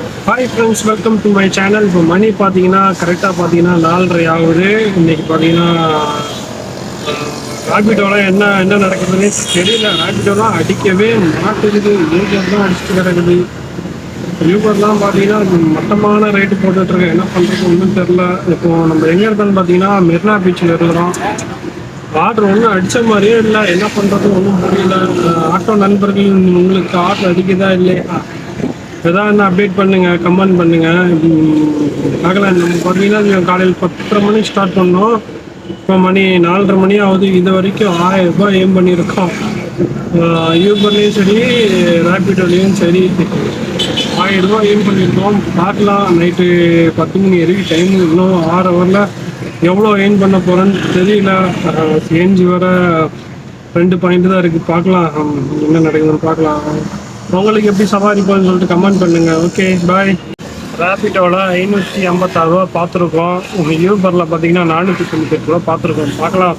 Hi friends, welcome to my channel. இப்போ மணி பார்த்தீங்கன்னா கரெக்டாக பார்த்தீங்கன்னா 4:30 ஆகுது. இன்னைக்கு பார்த்தீங்கன்னா ராபிட்டோலாம் என்ன என்ன நடக்குதுன்னு தெரியல. ராபிட்டோலாம் அடிக்கவே மாட்டுக்குது, யூபர் தான் அடிச்சுட்டு கிடக்குது. யூபர்லாம் பார்த்தீங்கன்னா மட்டமான ரேட்டு போட்டுட்ருக்கேன். என்ன பண்ணுறது ஒன்றும் தெரில. இப்போ நம்ம எங்கே இருக்கோன்னு பார்த்தீங்கன்னா மெரினா பீச்சில் இருக்கிறோம். ஆர்டர் ஒன்றும் அடித்த மாதிரியே இல்லை. என்ன பண்ணுறது ஒன்றும் புரியல. ஆட்டோ நண்பர்கள் உங்களுக்கு ஆர்டர் அடிக்குதா இல்லையா, ஏதாவது என்ன அப்டேட் பண்ணுங்கள், கமெண்ட் பண்ணுங்கள். பார்க்கலாம். நம்ம பார்த்தீங்கன்னா காலையில் 10:30 மணிக்கு ஸ்டார்ட் பண்ணோம். இப்போ மணி 4:30 மணி ஆகுது. இது வரைக்கும் 1000 ரூபாய் ஏம் பண்ணியிருக்கோம். யூபர்லேயும் சரி, ரேபிடோலையும் சரி 1000 ரூபாய் ஏம் பண்ணியிருக்கோம். பார்க்கலாம். நைட்டு 10 மணி வரைக்கும் டைம். இன்னும் 6 ஹவரில் எவ்வளோ ஏர்ன் பண்ண போகிறேன்னு தெரியல. சேஞ்சு வர 2 பாயிண்ட் தான் இருக்குது. பார்க்கலாம் என்ன நடக்குதுன்னு பார்க்கலாம். உங்களுக்கு எப்படி சவாரி போகுதுன்னு சொல்லிட்டு கமெண்ட் பண்ணுங்கள். ஓகே, பாய். ரேபிட்டோவில் 556 ரூபா பார்த்துருக்கோம். யூபரில் பார்த்தீங்கன்னா 498 ரூபா பார்த்துருக்கோம். பார்க்கலாம்.